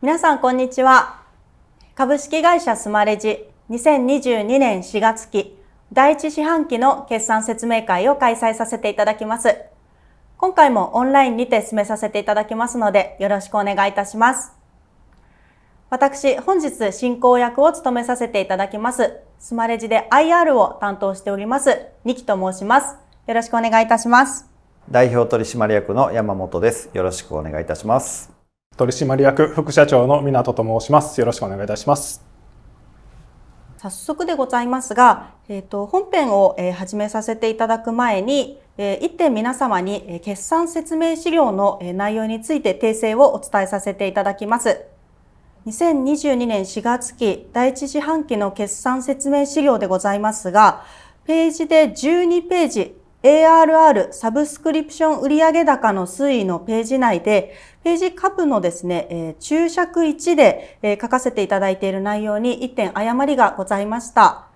皆さんこんにちは。株式会社スマレジ2022年4月期第1四半期の決算説明会を開催させていただきます。今回もオンラインにて進めさせていただきますのでよろしくお願いいたします。私、本日進行役を務めさせていただきますスマレジで IR を担当しておりますニキと申します。よろしくお願いいたします。代表取締役の山本です。よろしくお願いいたします。取締役副社長の湊と申します。よろしくお願いいたします。早速でございますが、本編を始めさせていただく前に、一点皆様に決算説明資料の内容について訂正をお伝えさせていただきます。2022年4月期第1四半期の決算説明資料でございますが、ページで12ページ、ARR サブスクリプション売上高の推移のページ内で、ページ下部のですね、注釈1で書かせていただいている内容に1点誤りがございました。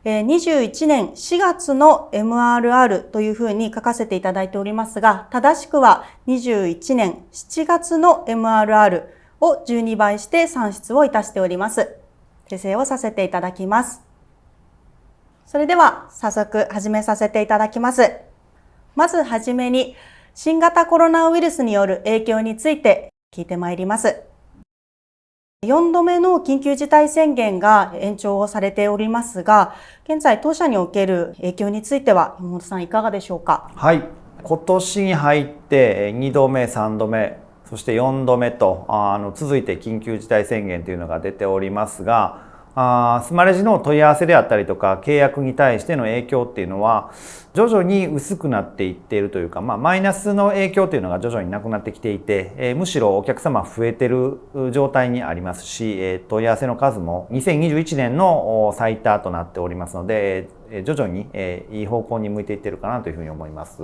21年4月の MRR というふうに書かせていただいておりますが、正しくは21年7月の MRR を12倍して算出をいたしております。訂正をさせていただきます。それでは早速始めさせていただきます。まずはじめに新型コロナウイルスによる影響について聞いてまいります。4度目の緊急事態宣言が延長をされておりますが、現在当社における影響については山本さんいかがでしょうか。はい、今年に入って2度目、3度目、そして4度目と続いて緊急事態宣言というのが出ておりますが、スマレジの問い合わせであったりとか契約に対しての影響っていうのは徐々に薄くなっていっているというか、マイナスの影響というのが徐々になくなってきていて、むしろお客様増えてる状態にありますし、問い合わせの数も2021年の最多となっておりますので、徐々にいい方向に向いていってるかなというふうに思います。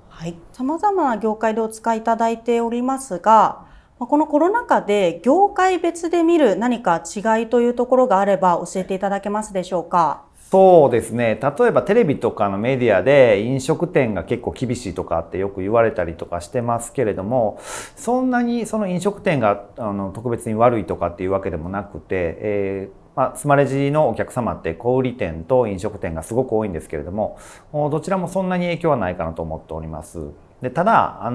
はい、様々な業界でお使いいただいておりますが、このコロナ禍で業界別で見る何か違いというところがあれば教えていただけますでしょうか。そうですね。例えばテレビとかのメディアで飲食店が結構厳しいとかってよく言われたりとかしてますけれども、そんなにその飲食店が特別に悪いとかっていうわけでもなくて、スマレジのお客様って小売店と飲食店がすごく多いんですけれども、どちらもそんなに影響はないかなと思っております。でただ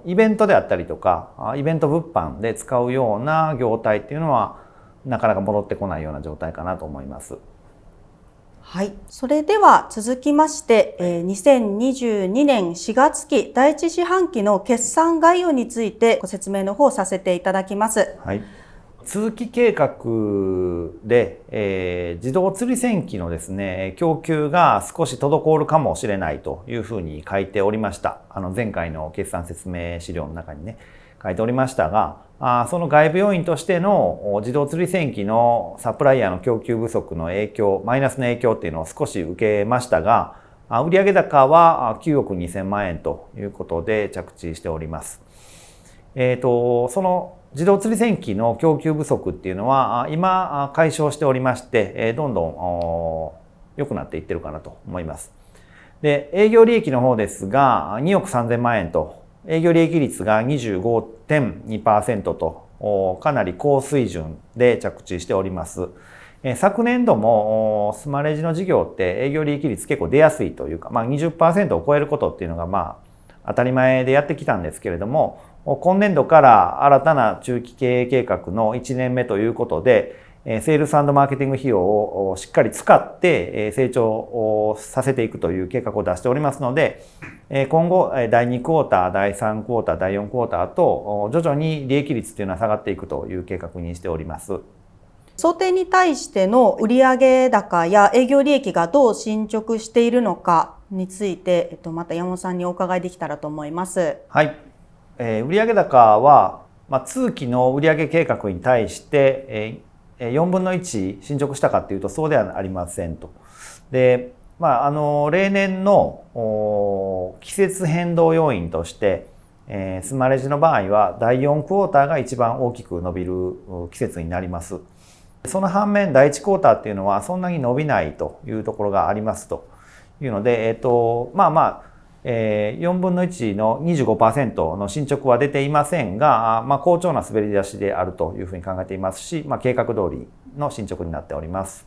イベントであったりとかイベント物販で使うような業態っていうのはなかなか戻ってこないような状態かなと思います。はい、それでは続きまして、2022年4月期第1四半期の決算概要についてご説明の方させていただきます。はい、通期計画で、自動釣り船機のですね供給が少し滞るかもしれないというふうに書いておりました。前回の決算説明資料の中にね書いておりましたが、その外部要因としての自動釣り船機のサプライヤーの供給不足の影響、マイナスの影響っていうのを少し受けましたが、売上高は9億2000万円ということで着地しております。その自動釣り船機の供給不足っていうのは今解消しておりまして、どんどん良くなっていってるかなと思います。で、営業利益の方ですが2億3000万円と営業利益率が 25.2% とかなり高水準で着地しております。昨年度もスマレジの事業って営業利益率結構出やすいというか、20% を超えることっていうのが当たり前でやってきたんですけれども、今年度から新たな中期経営計画の1年目ということで、セールス&マーケティング費用をしっかり使って成長をさせていくという計画を出しておりますので、今後第2クォーター、第3クォーター、第4クォーターと徐々に利益率というのは下がっていくという計画にしております。想定に対しての売上高や営業利益がどう進捗しているのかについて、また山本さんにお伺いできたらと思います。はい。売上高は、通期の売上計画に対して、4分の1進捗したかというとそうではありませんと。で、例年の季節変動要因として、スマレジの場合は第4クォーターが一番大きく伸びる季節になります。その反面第1クォーターっていうのはそんなに伸びないというところがありますというので、4分の1の 25% の進捗は出ていませんが、好調な滑り出しであるというふうに考えていますし、計画通りの進捗になっております。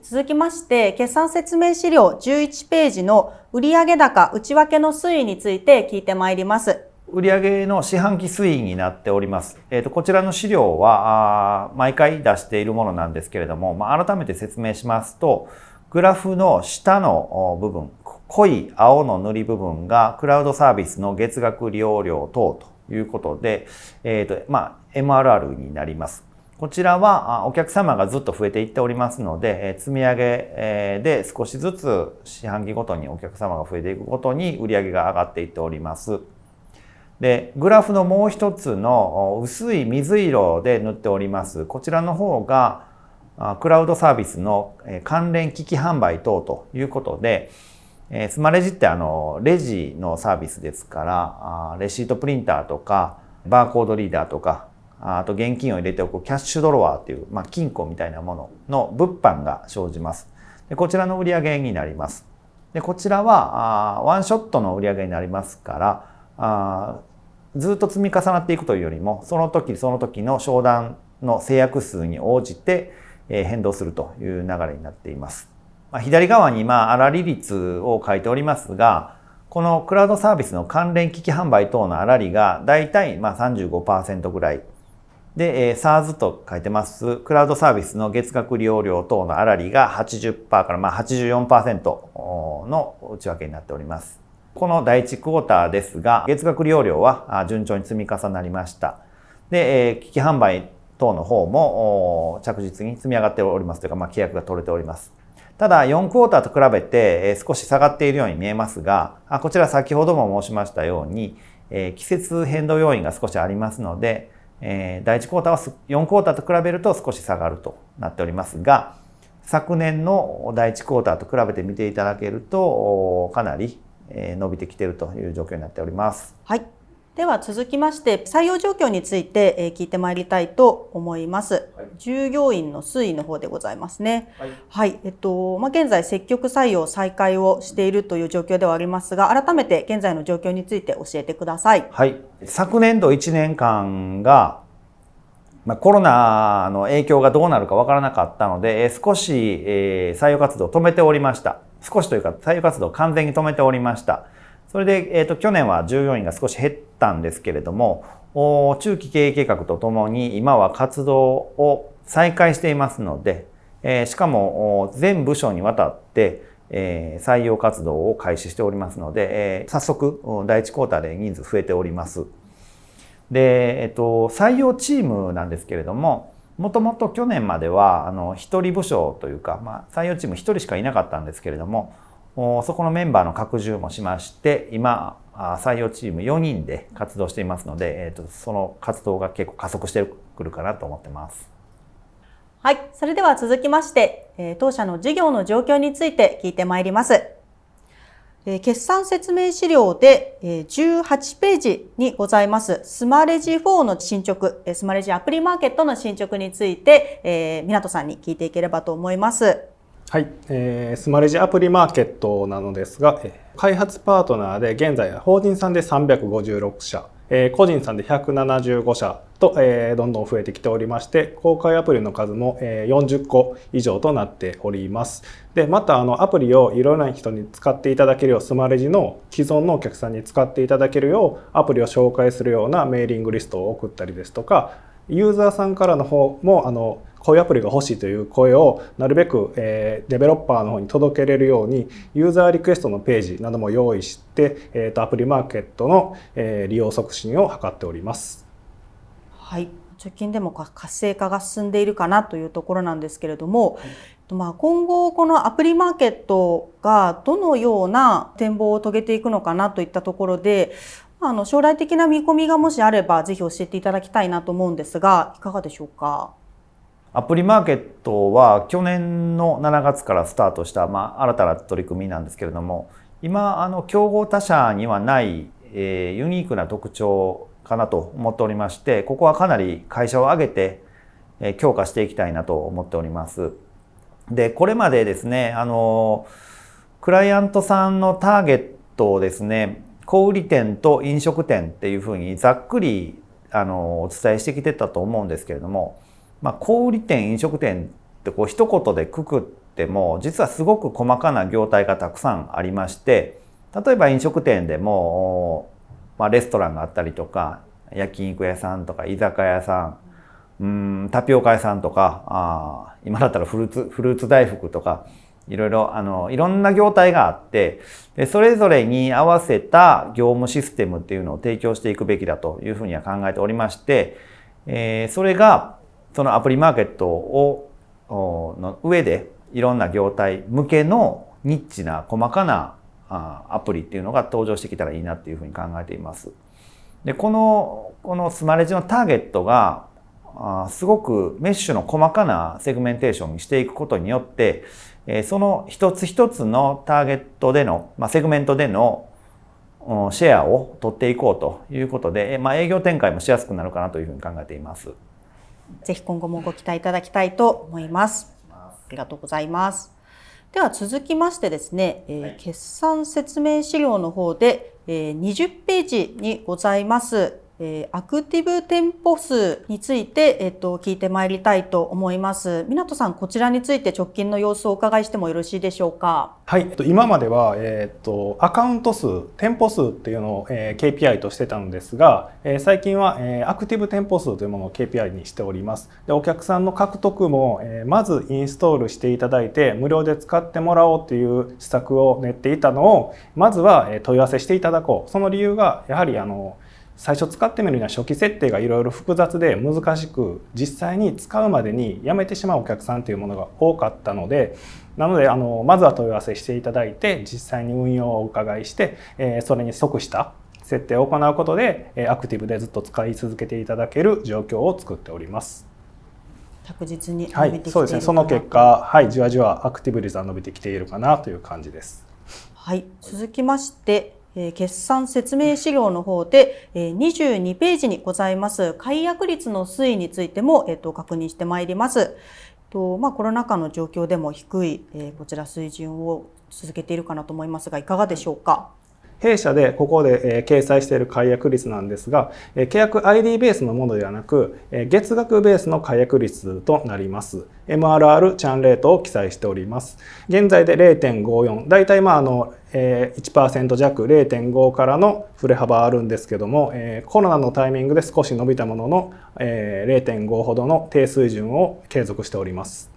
続きまして、決算説明資料11ページの売上高内訳の推移について聞いてまいります。売上の四半期推移になっております。こちらの資料は毎回出しているものなんですけれども、改めて説明しますと、グラフの下の部分、濃い青の塗り部分がクラウドサービスの月額利用料等ということで、MRR になります。こちらはお客様がずっと増えていっておりますので、積み上げで少しずつ四半期ごとにお客様が増えていくごとに売上が上がっていっております。で、グラフのもう一つの薄い水色で塗っております。こちらの方がクラウドサービスの関連機器販売等ということで、スマレジってレジのサービスですから、レシートプリンターとかバーコードリーダーとか、あと現金を入れておくキャッシュドロワーっていう、金庫みたいなものの物販が生じます。でこちらの売上になります。でこちらはワンショットの売上になりますから、ずっと積み重なっていくというよりも、その時その時の商談の制約数に応じて変動するという流れになっています。左側に粗利率を書いておりますが、このクラウドサービスの関連機器販売等の粗利がだいたい 35% ぐらいで、SaaS と書いてますクラウドサービスの月額利用料等の粗利が 80% から 84% の内訳になっております。この第1クォーターですが、月額利用料は順調に積み重なりました。で、機器販売等の方も着実に積み上がっておりますというか、契約が取れております。ただ4クォーターと比べて少し下がっているように見えますが、こちら先ほども申しましたように季節変動要因が少しありますので、第1クォーターは4クォーターと比べると少し下がるとなっておりますが、昨年の第1クォーターと比べて見ていただけるとかなり伸びてきているという状況になっております。はい。では続きまして採用状況について聞いてまいりたいと思います。はい、従業員の推移の方でございますね。はい。現在積極採用再開をしているという状況ではありますが、改めて現在の状況について教えてください。はい。昨年度1年間がコロナの影響がどうなるかわからなかったので、少し採用活動を止めておりました。少しというか採用活動を完全に止めておりました。それで、去年は従業員が少し減ったんですけれども、中期経営計画とともに今は活動を再開していますので、しかも全部署にわたって採用活動を開始しておりますので、早速第1クォーターで人数増えております。で、採用チームなんですけれども、もともと去年までは一人部署というか、採用チーム一人しかいなかったんですけれども、そこのメンバーの拡充もしまして、今採用チーム4人で活動していますので、その活動が結構加速してくるかなと思ってます。はい、それでは続きまして、当社の事業の状況について聞いてまいります。決算説明資料で18ページにございますスマレジ4の進捗、スマレジアプリマーケットの進捗について、湊さんに聞いていければと思います。はい、スマレジアプリマーケットなのですが、開発パートナーで現在法人さんで356社、個人さんで175社と、どんどん増えてきておりまして、公開アプリの数も40個以上となっております。で、またアプリをいろんな人に使っていただけるよう、スマレジの既存のお客さんに使っていただけるようアプリを紹介するようなメーリングリストを送ったりですとか、ユーザーさんからの方もこういうアプリが欲しいという声をなるべくデベロッパーの方に届けれるようにユーザーリクエストのページなども用意してアプリマーケットの利用促進を図っております。はい、直近でも活性化が進んでいるかなというところなんですけれども、今後このアプリマーケットがどのような展望を遂げていくのかなといったところで、将来的な見込みがもしあればぜひ教えていただきたいなと思うんですが、いかがでしょうか。アプリマーケットは去年の7月からスタートした、新たな取り組みなんですけれども、今競合他社にはない、ユニークな特徴かなと思っておりまして、ここはかなり会社を挙げて、強化していきたいなと思っております。で、これまでですね、クライアントさんのターゲッですね、小売店と飲食店っていうふうにざっくりお伝えしてきてたと思うんですけれども、小売店飲食店って一言でくくっても実はすごく細かな業態がたくさんありまして、例えば飲食店でも、レストランがあったりとか焼肉屋さんとか居酒屋さん、タピオカ屋さんとか、今だったらフルーツ大福とかいろいろいろんな業態があって、でそれぞれに合わせた業務システムっていうのを提供していくべきだというふうには考えておりまして、それがそのアプリマーケットの上でいろんな業態向けのニッチな細かなアプリっていうのが登場してきたらいいなっていうふうに考えています。でこのスマレジのターゲットがすごくメッシュの細かなセグメンテーションにしていくことによって、その一つ一つのターゲットでの、セグメントでのシェアを取っていこうということで、営業展開もしやすくなるかなというふうに考えています。ぜひ今後もご期待いただきたいと思います。ありがとうございます。では続きましてですね、決算説明資料の方で、20ページにございますアクティブ店舗数について、聞いてまいりたいと思います。湊さん、こちらについて直近の様子をお伺いしてもよろしいでしょうか。はい、今までは、アカウント数、店舗数っていうのを、KPI としてたのですが、最近は、アクティブ店舗数というものを KPI にしております。で、お客さんの獲得も、まずインストールしていただいて無料で使ってもらおうという施策を練っていたのを、まずは問い合わせしていただこう。その理由がやはり最初使ってみるには初期設定がいろいろ複雑で難しく、実際に使うまでにやめてしまうお客さんというものが多かったので、なのでまずは問い合わせしていただいて実際に運用をお伺いして、それに即した設定を行うことでアクティブでずっと使い続けていただける状況を作っております。確実に伸びてきているかな、はい、そうですね。その結果、はい、じわじわアクティブ率は伸びてきているかなという感じです。はい、続きまして決算説明資料の方で22ページにございます解約率の推移についても確認してまいります。コロナ禍の状況でも低いこちら水準を続けているかなと思いますが、いかがでしょうか。弊社でここで掲載している解約率なんですが、契約 ID ベースのものではなく月額ベースの解約率となります。MRR チャンレートを記載しております。現在で 0.54、だいたい1% 弱 0.5 からの振れ幅あるんですけども、コロナのタイミングで少し伸びたものの 0.5 ほどの低水準を継続しております。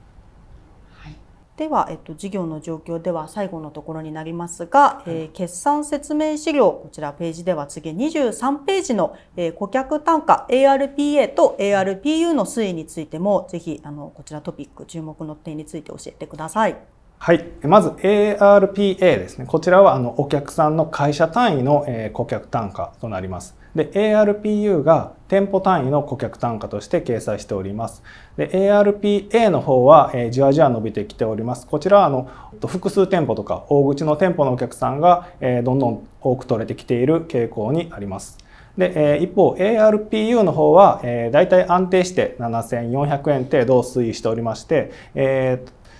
では、事業の状況では最後のところになりますが、決算説明資料、こちらページでは次23ページの、顧客単価 ARPA と ARPU の推移についてもぜひこちらトピック注目の点について教えてください。はい、まず ARPA ですね。こちらはお客さんの会社単位の顧客単価となります。で、ARPU が店舗単位の顧客単価として掲載しております。で、ARPA の方はじわじわ伸びてきております。こちらは複数店舗とか大口の店舗のお客さんがどんどん多く取れてきている傾向にあります。で、一方 ARPU の方はだいたい安定して7400円程度推移しておりまして、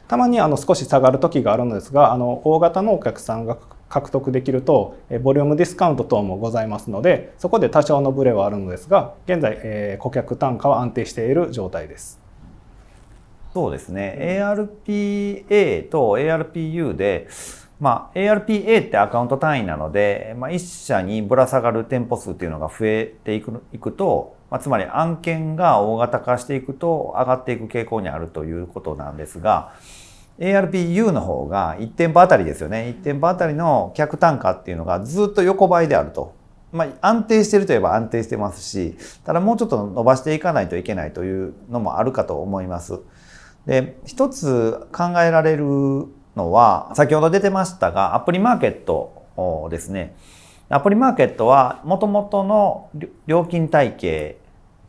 たまに少し下がる時があるのですが、大型のお客さんが獲得できるとボリュームディスカウント等もございますので、そこで多少のブレはあるのですが、現在顧客単価は安定している状態です。そうですね。ARPA と ARPU で、ARPA ってアカウント単位なので、1社にぶら下がる店舗数っていうのが増えていくと、つまり案件が大型化していくと上がっていく傾向にあるということなんですが、ARPU の方が1店舗あたりですよね。1店舗あたりの客単価っていうのがずっと横ばいであると。安定しているといえば安定してますし、ただもうちょっと伸ばしていかないといけないというのもあるかと思います。で、一つ考えられるのは、先ほど出てましたが、アプリマーケットですね。アプリマーケットは元々の料金体系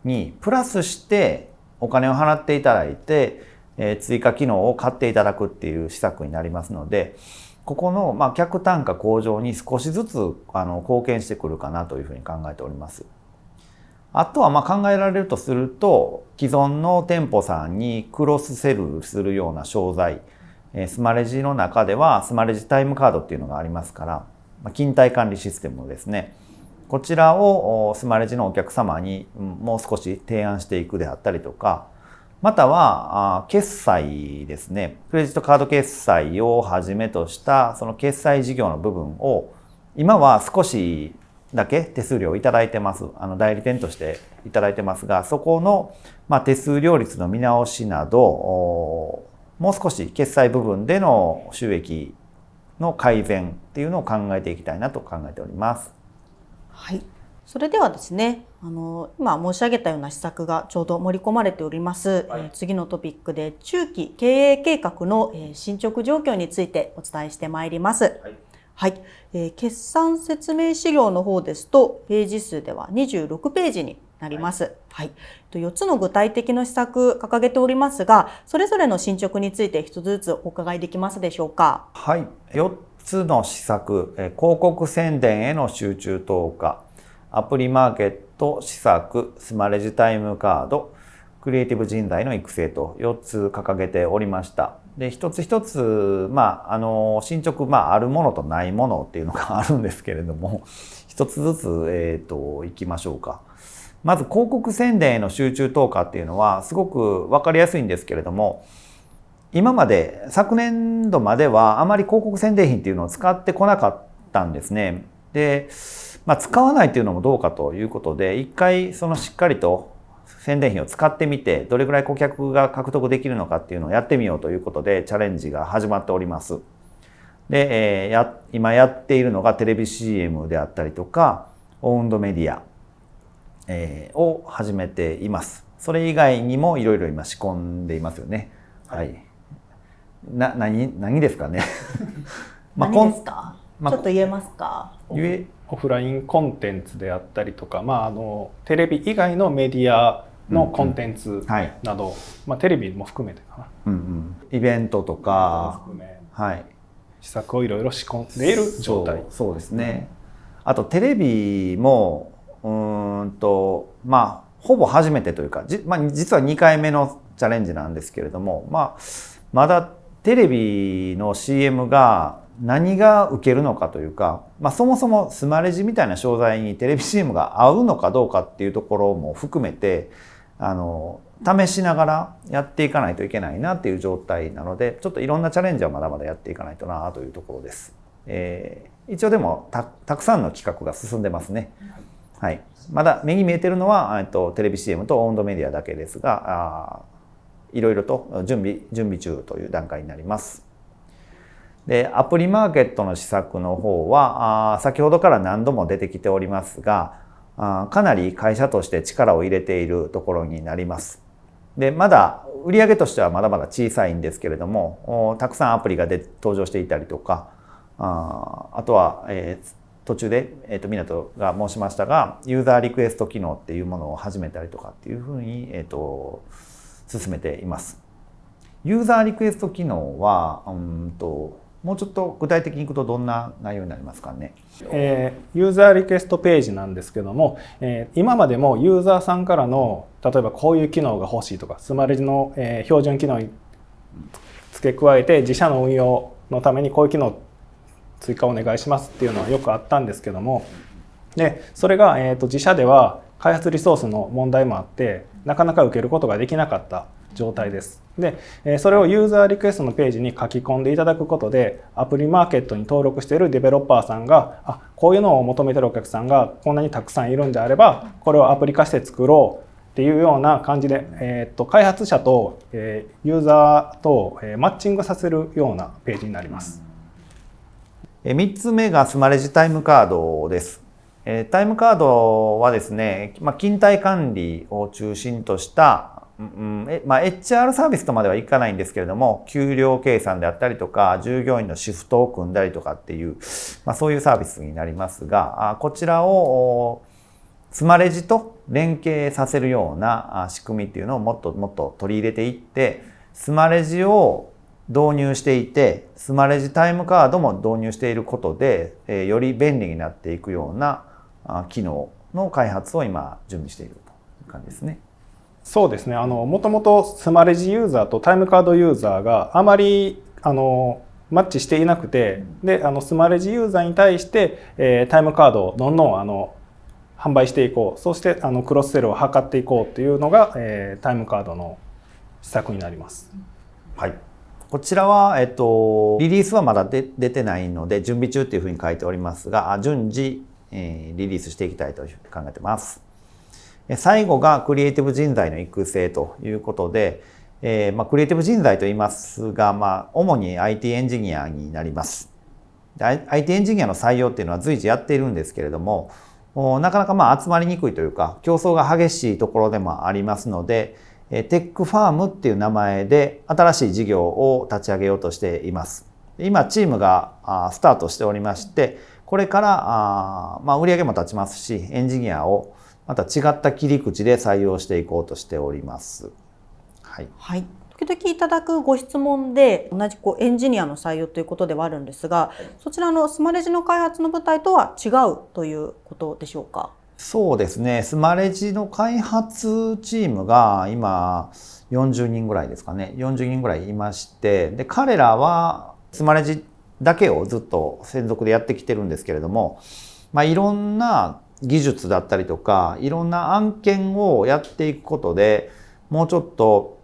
にプラスしてお金を払っていただいて、追加機能を買っていただくっていう施策になりますので、ここの客単価向上に少しずつ貢献してくるかなというふうに考えております。あとは考えられるとすると、既存の店舗さんにクロスセルするような商材、スマレジの中ではスマレジタイムカードっていうのがありますから、勤怠管理システムですね。こちらをスマレジのお客様にもう少し提案していくであったりとか、または決済ですね。クレジットカード決済をはじめとしたその決済事業の部分を今は少しだけ手数料をいただいてます。代理店としていただいてますが、そこの手数料率の見直しなど、もう少し決済部分での収益の改善っていうのを考えていきたいなと考えております。はい、それではですね、今申し上げたような施策がちょうど盛り込まれております、次のトピックで中期経営計画の進捗状況についてお伝えしてまいります。はい、決算説明資料の方ですとページ数では26ページになります。はい、4つの具体的な施策掲げておりますが、それぞれの進捗について一つずつお伺いできますでしょうか。はい、4つの施策、広告宣伝への集中投下、アプリマーケット施策、スマレジタイムカード、クリエイティブ人材の育成と4つ掲げておりました。で、一つ一つ、進捗、あるものとないものっていうのがあるんですけれども、一つずつ、いきましょうか。まず、広告宣伝への集中投下っていうのは、すごくわかりやすいんですけれども、今まで、昨年度まではあまり広告宣伝費っていうのを使ってこなかったんですね。で、使わないっていうのもどうかということで、一回しっかりと宣伝費を使ってみて、どれぐらい顧客が獲得できるのかっていうのをやってみようということで、チャレンジが始まっております。で、今やっているのがテレビ CM であったりとか、オウンドメディア、を始めています。それ以外にもいろいろ今仕込んでいますよね。はい。何ですかね。何ですか？ちょっと言えますか？オフラインコンテンツであったりとか、テレビ以外のメディアのコンテンツなど、テレビも含めてかな、イベントとか、施策をいろいろ仕込んでいる状態。そうですね。あとテレビもほぼ初めてというか、実は2回目のチャレンジなんですけれども、まだテレビの CM が何が受けるのかというか、そもそもスマレジみたいな商材にテレビ CM が合うのかどうかっていうところも含めて試しながらやっていかないといけないなっていう状態なので、ちょっといろんなチャレンジはまだまだやっていかないとなというところです。一応でもたくさんの企画が進んでますね。はい、まだ目に見えてるのはテレビ CM とオウンドメディアだけですが、いろいろと準備中という段階になります。で、アプリマーケットの施策の方は先ほどから何度も出てきておりますが、かなり会社として力を入れているところになります。で、まだ売上としてはまだまだ小さいんですけれども、たくさんアプリが登場していたりとか、あとは、途中で、湊が申しましたが、ユーザーリクエスト機能っていうものを始めたりとかっていうふうに、進めています。ユーザーリクエスト機能は、もうちょっと具体的にいくとどんな内容になりますかね。ユーザーリクエストページなんですけども、今までもユーザーさんからの例えばこういう機能が欲しいとか、スマレジの、標準機能に付け加えて自社の運用のためにこういう機能追加お願いしますっていうのはよくあったんですけども、でそれが、自社では開発リソースの問題もあってなかなか受けることができなかった状態です。でそれをユーザーリクエストのページに書き込んでいただくことで、アプリマーケットに登録しているデベロッパーさんがこういうのを求めてるお客さんがこんなにたくさんいるんであればこれをアプリ化して作ろうっていうような感じで、開発者と、ユーザーと、マッチングさせるようなページになります。3つ目がスマレジタイムカードです。タイムカードはですね、勤怠管理を中心としたHR サービスとまではいかないんですけれども、給料計算であったりとか、従業員のシフトを組んだりとかっていう、そういうサービスになりますが、こちらをスマレジと連携させるような仕組みっていうのをもっともっと取り入れていって、スマレジを導入していて、スマレジタイムカードも導入していることで、より便利になっていくような機能の開発を今準備しているという感じですね。そうですね。もともとスマレジユーザーとタイムカードユーザーがあまりマッチしていなくて、でスマレジユーザーに対して、タイムカードをどんどん販売していこう、そしてクロスセルを図っていこうというのが、タイムカードの施策になります。はい、こちらは、リリースはまだ出てないので準備中っていうふうに書いておりますが、順次、リリースしていきたいと考えてます。最後がクリエイティブ人材の育成ということで、クリエイティブ人材と言いますが、主に IT エンジニアになります。IT エンジニアの採用っていうのは随時やっているんですけれども、なかなか集まりにくいというか競争が激しいところでもありますので、テックファームっていう名前で新しい事業を立ち上げようとしています。今チームがスタートしておりまして、これから売り上げも立ちますし、エンジニアをまた違った切り口で採用していこうとしております。はい。はい。時々いただくご質問で同じエンジニアの採用ということではあるんですが、そちらのスマレジの開発の部隊とは違うということでしょうか？そうですね。スマレジの開発チームが今40人ぐらいですかね。40人ぐらいいまして、で彼らはスマレジだけをずっと専属でやってきてるんですけれども、いろんな技術だったりとかいろんな案件をやっていくことでもうちょっと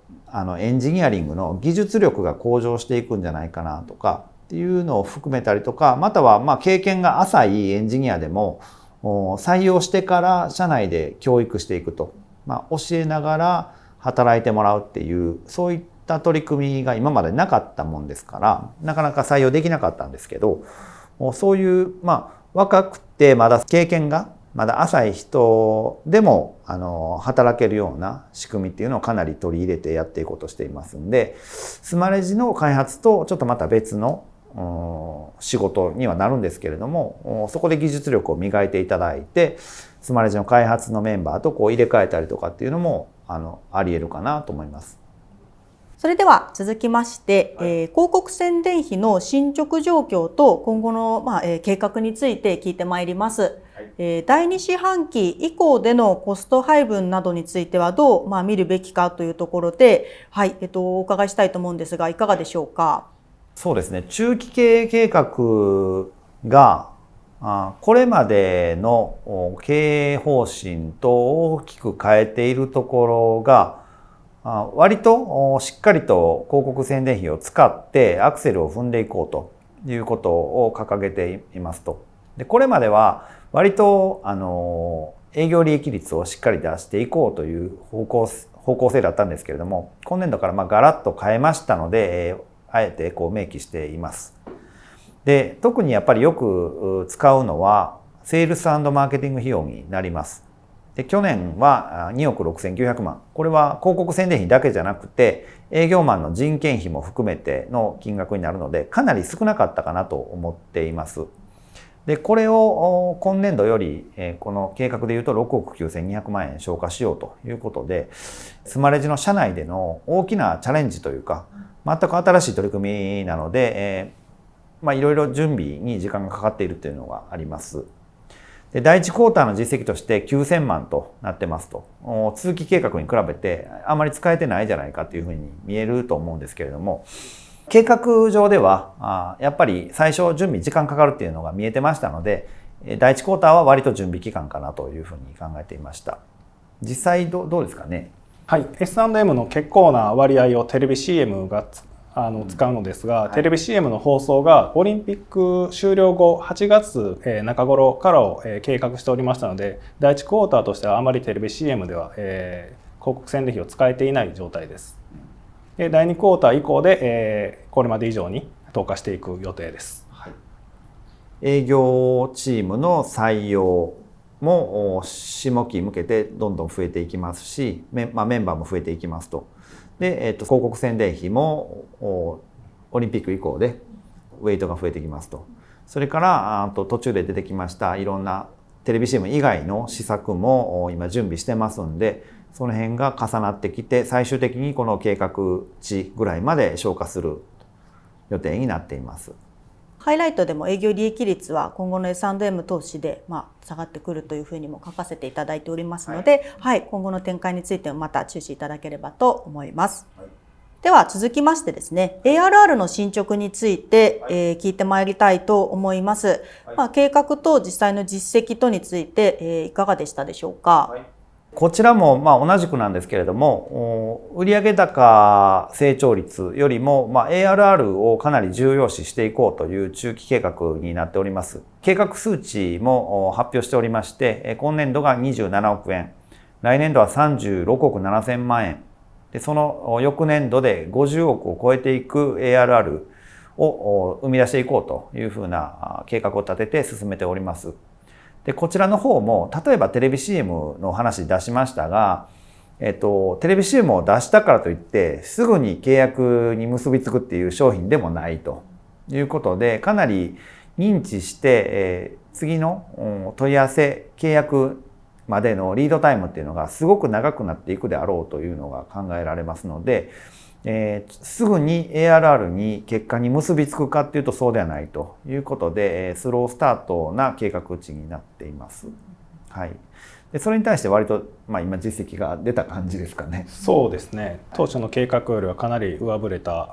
エンジニアリングの技術力が向上していくんじゃないかなとかっていうのを含めたりとか、または経験が浅いエンジニアでも採用してから社内で教育していくと、教えながら働いてもらうっていうそういった取り組みが今までなかったもんですからなかなか採用できなかったんですけど、そういう若くてまだ経験がまだ浅い人でも働けるような仕組みっていうのをかなり取り入れてやっていこうとしていますんで、スマレジの開発とちょっとまた別の仕事にはなるんですけれども、そこで技術力を磨いていただいてスマレジの開発のメンバーと入れ替えたりとかっていうのもありえるかなと思います。それでは続きまして、広告宣伝費の進捗状況と今後の、計画について聞いてまいります。第2四半期以降でのコスト配分などについてはどう、見るべきかというところで、お伺いしたいと思うんですがいかがでしょうか？そうですね。中期経営計画がこれまでの経営方針と大きく変えているところが割としっかりと広告宣伝費を使ってアクセルを踏んでいこうということを掲げていますと。でこれまでは割と営業利益率をしっかり出していこうという方向性だったんですけれども、今年度からガラッと変えましたので、あえて明記しています。で特にやっぱりよく使うのはセールス&マーケティング費用になります。で去年は2億6900万。これは広告宣伝費だけじゃなくて営業マンの人件費も含めての金額になるのでかなり少なかったかなと思っています。でこれを今年度よりこの計画でいうと6億9200万円消化しようということで、スマレジの社内での大きなチャレンジというか全く新しい取り組みなので、いろいろ準備に時間がかかっているというのがあります。で第1クォーターの実績として9000万となってますと、通期計画に比べてあまり使えてないじゃないかというふうに見えると思うんですけれども、計画上ではやっぱり最初準備時間かかるっていうのが見えてましたので、第1クォーターは割と準備期間かなというふうに考えていました。実際どうですかね？はい、S&M の結構な割合をテレビ CM が使うのですが、テレビ CM の放送がオリンピック終了後8月中頃からを計画しておりましたので、第1クォーターとしてはあまりテレビ CM では広告宣伝費を使えていない状態です。で第2クォーター以降でこれまで以上に投下していく予定です。はい、営業チームの採用も下期向けてどんどん増えていきますし、メンバーも増えていきますと。で、広告宣伝費もオリンピック以降でウェイトが増えてきますと。それから途中で出てきましたいろんなテレビ CM 以外の施策も今準備してますんで、その辺が重なってきて最終的にこの計画値ぐらいまで消化する予定になっています。ハイライトでも営業利益率は今後の S&M 投資で下がってくるというふうにも書かせていただいておりますので、今後の展開についてもまた注視いただければと思います。では続きましてですね、ARR の進捗について、聞いてまいりたいと思います。計画と実際の実績とについて、いかがでしたでしょうか。こちらも同じくなんですけれども、売上高成長率よりもARR をかなり重要視していこうという中期計画になっております。計画数値も発表しておりまして、今年度が27億円、来年度は36億7千万円、でその翌年度で50億を超えていく ARR を生み出していこうというふうな計画を立てて進めております。でこちらの方も例えばテレビ CM の話出しましたが、テレビ CM を出したからといってすぐに契約に結びつくっていう商品でもないということで、かなり認知して、次の問い合わせ契約までのリードタイムっていうのがすごく長くなっていくであろうというのが考えられますので、すぐに ARR に結果に結びつくかっていうとそうではないということで、スロースタートな計画値になっています。はい。でそれに対して割と、今実績が出た感じですかね。そうですね。当初の計画よりはかなり上振れた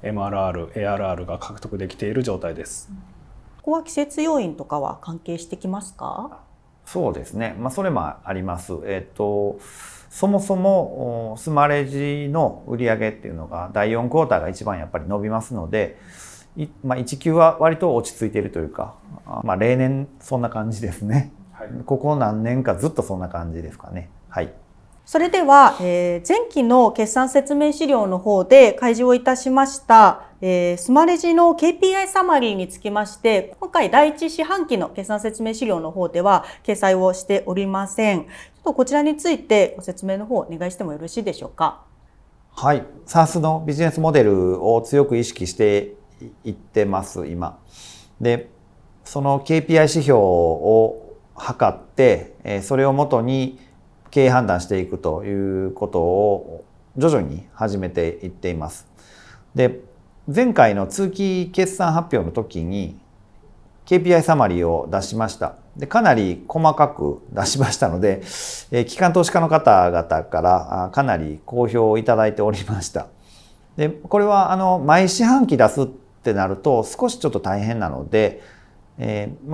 MRR、ARR が獲得できている状態です。ここは季節要因とかは関係してきますか？そうですね。それもあります。そもそもスマレジの売上っていうのが第4クォーターが一番やっぱり伸びますので、1級は割と落ち着いているというか、例年そんな感じですね。はい、ここ何年かずっとそんな感じですかね。はい。それでは、前期の決算説明資料の方で開示をいたしました、スマレジの KPI サマリーにつきまして、今回第1四半期の決算説明資料の方では掲載をしておりません。ちょっとこちらについてご説明の方お願いしてもよろしいでしょうか。はい。SaaS のビジネスモデルを強く意識していってます、今。で、その KPI 指標を測って、それをもとに経営判断していくということを徐々に始めていっています。で、前回の通期決算発表の時に KPI サマリーを出しました。で、かなり細かく出しましたので、機関投資家の方々からかなり好評をいただいておりました。で、これは毎四半期出すってなると少しちょっと大変なので、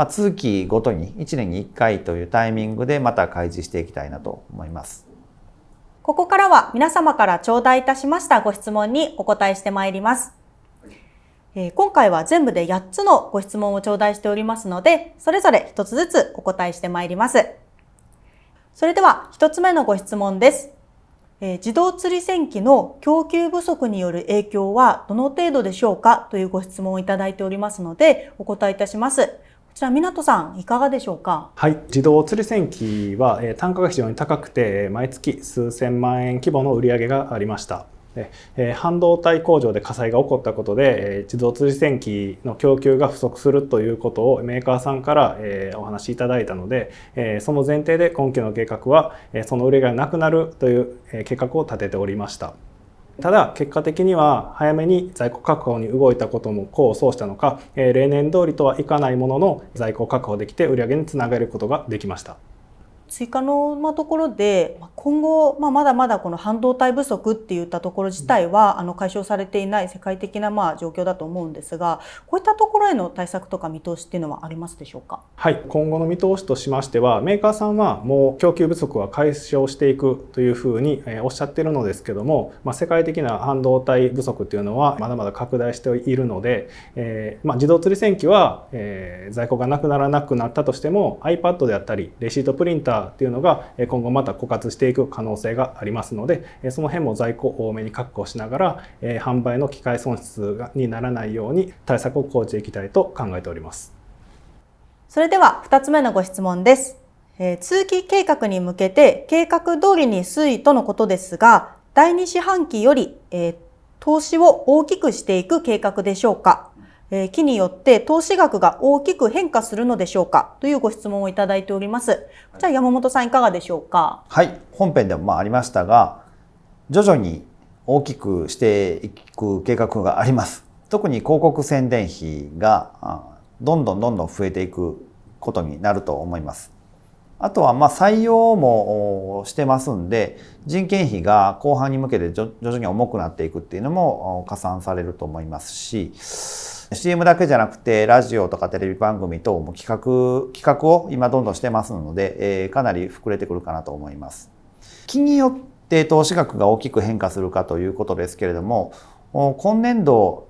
通期ごとに1年に1回というタイミングでまた開示していきたいなと思います。ここからは皆様から頂戴いたしましたご質問にお答えしてまいります。今回は全部で8つのご質問を頂戴しておりますので、それぞれ1つずつお答えしてまいります。それでは1つ目のご質問です。自動釣り船機の供給不足による影響はどの程度でしょうかというご質問をいただいておりますのでお答えいたします。こちら湊さんいかがでしょうか。はい、自動釣り船機は単価が非常に高くて毎月数千万円規模の売り上げがありました。半導体工場で火災が起こったことで自動釣り船機の供給が不足するということをメーカーさんからお話しいただいたので、その前提で今期の計画はその売り上げがなくなるという計画を立てておりました。ただ結果的には早めに在庫確保に動いたことも功を奏したのか、例年通りとはいかないものの在庫を確保できて売り上げにつなげることができました。追加のところで今後、まだまだこの半導体不足っていったところ自体は解消されていない世界的な状況だと思うんですが、こういったところへの対策とか見通しっていうのはありますでしょうか。はい、今後の見通しとしましてはメーカーさんはもう供給不足は解消していくというふうにおっしゃっているのですけども、世界的な半導体不足っていうのはまだまだ拡大しているので、自動釣り船機は在庫がなくならなくなったとしても iPad であったりレシートプリンターっていうのが今後また枯渇していく可能性がありますので、その辺も在庫を多めに確保しながら販売の機会損失にならないように対策を講じていきたいと考えております。それでは2つ目のご質問です。通期計画に向けて計画通りに推移とのことですが、第2四半期より投資を大きくしていく計画でしょうか。期によって投資額が大きく変化するのでしょうかというご質問をいただいております。じゃあ山本さんいかがでしょうか。はい、本編でもありましたが、徐々に大きくしていく計画があります。特に広告宣伝費がどんどん増えていくことになると思います。あとは採用もしてますんで、人件費が後半に向けて徐々に重くなっていくっていうのも加算されると思いますし、CM だけじゃなくてラジオとかテレビ番組等も企画を今どんどんしてますので、かなり膨れてくるかなと思います。期によって投資額が大きく変化するかということですけれども、今年度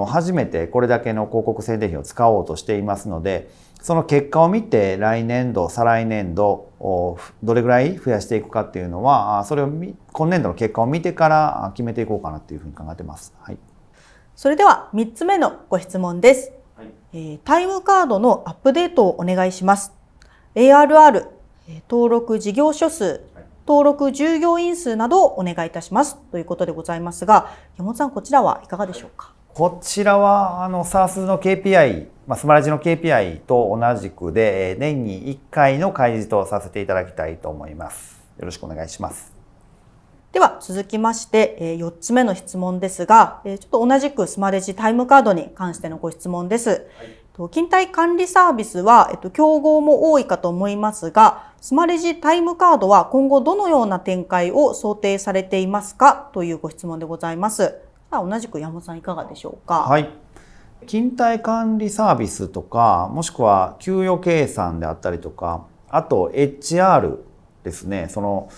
初めてこれだけの広告宣伝費を使おうとしていますので、その結果を見て来年度再来年度どれぐらい増やしていくかっていうのは、それを今年度の結果を見てから決めていこうかなというふうに考えてます。はい、それでは3つ目のご質問です。タイムカードのアップデートをお願いします。ARR、登録事業所数、登録従業員数などをお願いいたしますということでございますが、山本さん、こちらはいかがでしょうか。こちらはSaaS の KPI、スマレジの KPI と同じくで年に1回の開示とさせていただきたいと思います。よろしくお願いします。では続きまして4つ目の質問ですが、ちょっと同じくスマレジタイムカードに関してのご質問です。勤怠管理サービスは競合も多いかと思いますが、スマレジタイムカードは今後どのような展開を想定されていますかというご質問でございます。同じく山本さんいかがでしょうか。はい。勤怠管理サービスとか、もしくは給与計算であったりとか、あと HR ですね。その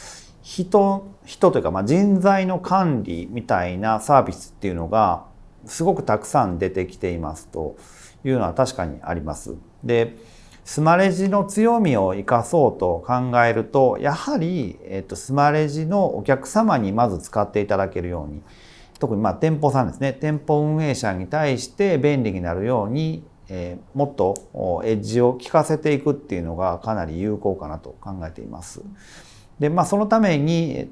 人というか、人材の管理みたいなサービスっていうのがすごくたくさん出てきていますというのは確かにあります。で、スマレジの強みを生かそうと考えると、やはり、スマレジのお客様にまず使っていただけるように、特に店舗さんですね、店舗運営者に対して便利になるように、もっとエッジを効かせていくっていうのがかなり有効かなと考えています。で、そのために、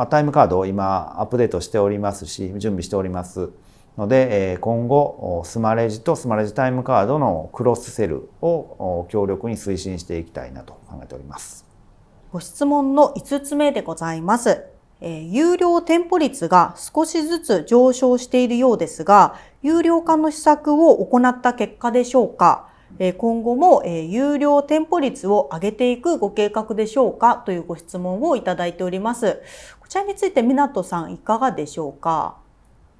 タイムカードを今アップデートしておりますし、準備しておりますので、今後スマレジとスマレジタイムカードのクロスセルを強力に推進していきたいなと考えております。ご質問の5つ目でございます。有料店舗率が少しずつ上昇しているようですが、有料化の施策を行った結果でしょうか。今後も有料店舗率を上げていくご計画でしょうかというご質問をいただいております。こちらについて湊さんいかがでしょうか。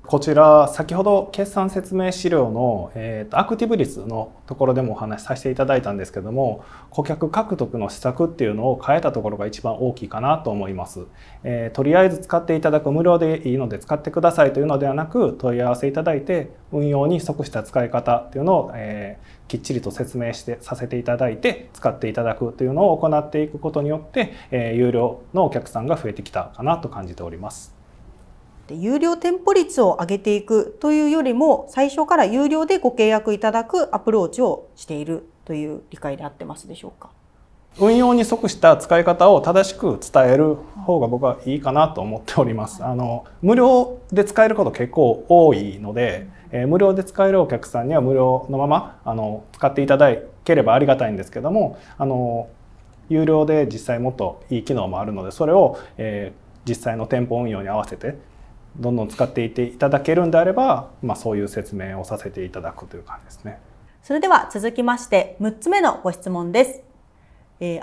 こちら先ほど決算説明資料の、アクティブ率のところでもお話しさせていただいたんですけども、顧客獲得の施策っていうのを変えたところが一番大きいかなと思います。とりあえず使っていただく、無料でいいので使ってくださいというのではなく、問い合わせいただいて運用に即した使い方っていうのを、きっちりと説明させていただいて使っていただくというのを行っていくことによって、有料のお客さんが増えてきたかなと感じております。有料店舗率を上げていくというよりも、最初から有料でご契約いただくアプローチをしているという理解で合ってますでしょうか。運用に即した使い方を正しく伝える方が僕はいいかなと思っております。無料で使えること結構多いので、無料で使えるお客さんには無料のまま使っていただければありがたいんですけども、有料で実際もっといい機能もあるので、それを、実際の店舗運用に合わせてどんどん使っていっていただけるんであれば、そういう説明をさせていただくという感じですね。それでは続きまして6つ目のご質問です。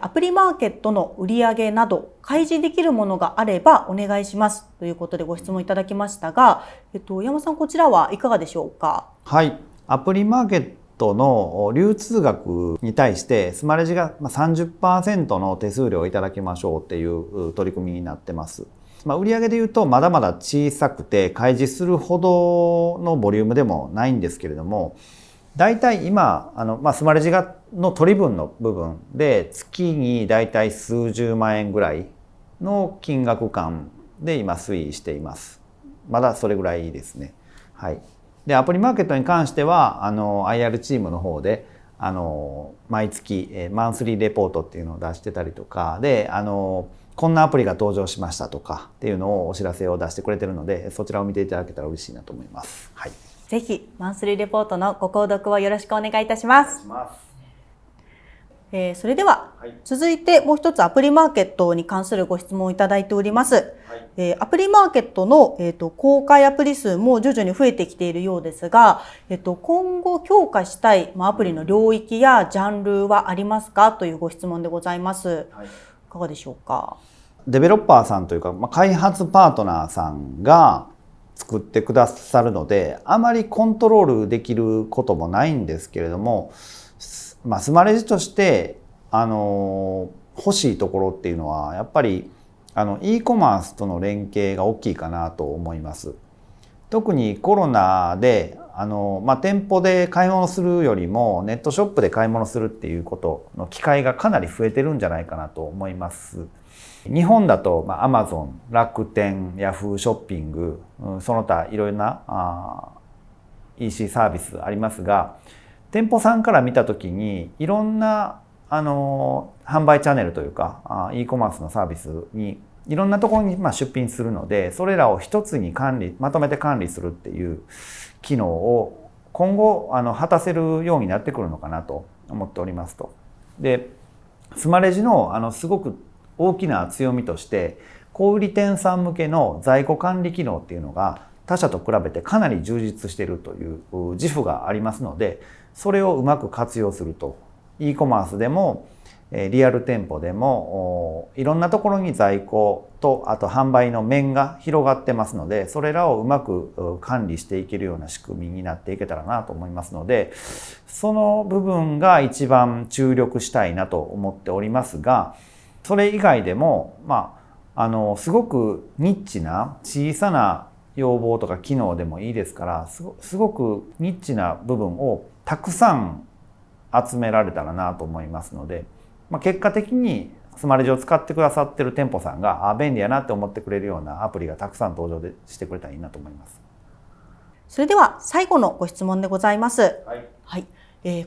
アプリマーケットの売上など開示できるものがあればお願いしますということでご質問いただきましたが、山さんこちらはいかがでしょうか。はい、アプリマーケットの流通額に対してスマレジが 30% の手数料をいただきましょうっていう取り組みになってます。売上でいうとまだまだ小さくて開示するほどのボリュームでもないんですけれども、だいたい今スマレジの取り分の部分で月にだいたい数十万円ぐらいの金額感で今推移しています。まだそれぐらいですね。はい。でアプリマーケットに関してはIR チームの方で毎月マンスリーレポートっていうのを出してたりとかでこんなアプリが登場しましたとかっていうのをお知らせを出してくれてるので、そちらを見ていただけたら嬉しいなと思います。はい。ぜひマンスリーレポートのご購読をよろしくお願いいたします。それでは、続いてもう一つアプリマーケットに関するご質問をいただいております。アプリマーケットの、公開アプリ数も徐々に増えてきているようですが、今後強化したいアプリの領域やジャンルはありますかというご質問でございます。いかがでしょうか。デベロッパーさんというか、開発パートナーさんが作ってくださるので、あまりコントロールできることもないんですけれども、スマレジとして欲しいところっていうのはやっぱりe コマースとの連携が大きいかなと思います。特にコロナで店舗で買い物するよりもネットショップで買い物するっていうことの機会がかなり増えてるんじゃないかなと思います。日本だとAmazon、楽天、ヤフーショッピング、その他いろいろなEC サービスありますが、店舗さんから見たときにいろんな販売チャンネルというかe コマースのサービスにいろんなところに出品するので、それらを一つにまとめて管理するっていう機能を今後果たせるようになってくるのかなと思っておりますと。で、スマレジのすごく大きな強みとして、小売店さん向けの在庫管理機能っていうのが他社と比べてかなり充実しているという自負がありますので、それをうまく活用すると。e コマースでもリアル店舗でもいろんなところに在庫とあと販売の面が広がってますので、それらをうまく管理していけるような仕組みになっていけたらなと思いますので、その部分が一番注力したいなと思っておりますが、それ以外でもすごくニッチな小さな要望とか機能でもいいですから、すごくニッチな部分をたくさん集められたらなと思いますので、結果的にスマレジを使ってくださってる店舗さんが便利やなって思ってくれるようなアプリがたくさん登場してくれたらいいなと思います。それでは最後のご質問でございます。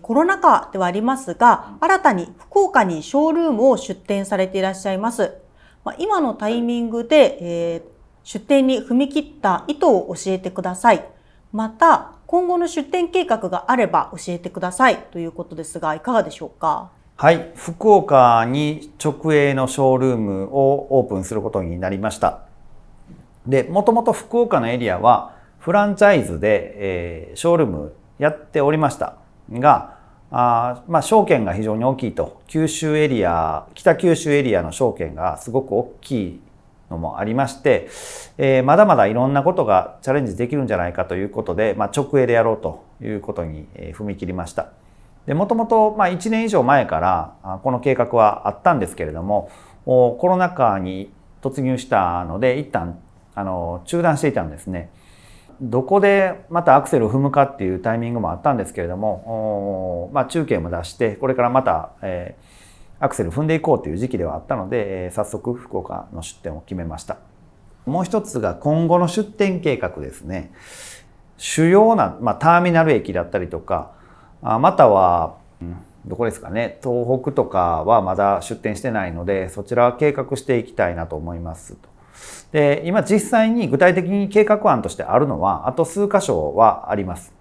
コロナ禍ではありますが、新たに福岡にショールームを出店されていらっしゃいます。今のタイミングで、出店に踏み切った意図を教えてください。また今後の出店計画があれば教えてくださいということですが、いかがでしょうか。はい、福岡に直営のショールームをオープンすることになりました。で、もともと福岡のエリアはフランチャイズで、ショールームやっておりましたが、証券が非常に大きいと、北九州エリアの証券がすごく大きいのもありまして、まだまだいろんなことがチャレンジできるんじゃないかということで、直営でやろうということに踏み切りました。で、もともと1年以上前からこの計画はあったんですけれども、コロナ禍に突入したので一旦中断していたんですね。どこでまたアクセルを踏むかっていうタイミングもあったんですけれども、中継も出してこれからまた、アクセル踏んでいこうという時期ではあったので、早速福岡の出店を決めました。もう一つが今後の出店計画ですね。主要な、ターミナル駅だったりとか、またはどこですかね、東北とかはまだ出店してないので、そちらは計画していきたいなと思いますと。で、今実際に具体的に計画案としてあるのはあと数箇所はあります。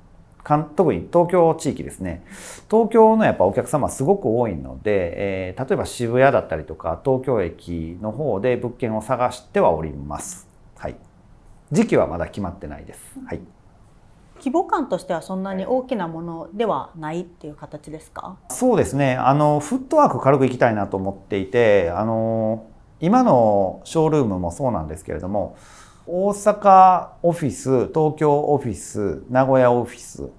特に東京地域ですね。東京のやっぱお客様すごく多いので、例えば渋谷だったりとか東京駅の方で物件を探してはおります。はい。時期はまだ決まってないです。はい。規模感としてはそんなに大きなものではないっていう形ですか？そうですね。フットワーク軽く行きたいなと思っていて、今のショールームもそうなんですけれども、大阪オフィス、東京オフィス、名古屋オフィス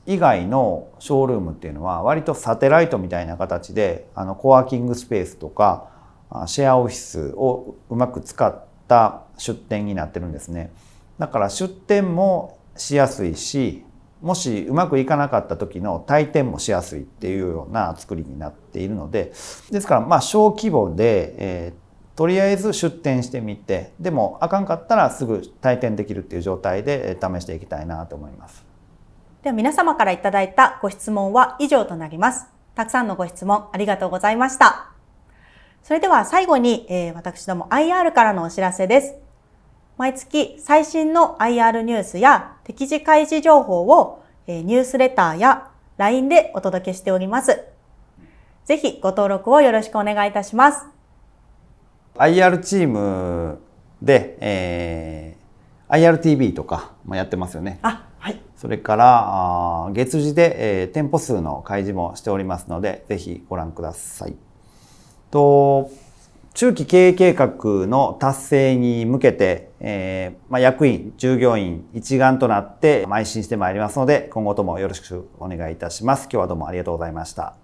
以外のショールームっていうのは割とサテライトみたいな形で、コワーキングスペースとかシェアオフィスをうまく使った出店になってるんですね。だから出店もしやすいし、もしうまくいかなかった時の退店もしやすいっていうような作りになっているので、ですから小規模で、とりあえず出店してみて、でもあかんかったらすぐ退店できるっていう状態で試していきたいなと思います。では皆様からいただいたご質問は以上となります。たくさんのご質問ありがとうございました。それでは最後に、私ども IR からのお知らせです。毎月最新の IR ニュースや適時開示情報をニュースレターや LINE でお届けしております。ぜひご登録をよろしくお願いいたします。IR チームで、IRTV とかもやってますよね。はい。それから月次で、店舗数の開示もしておりますので、ぜひご覧ください。中期経営計画の達成に向けて、役員、従業員一丸となって邁進してまいりますので、今後ともよろしくお願いいたします。今日はどうもありがとうございました。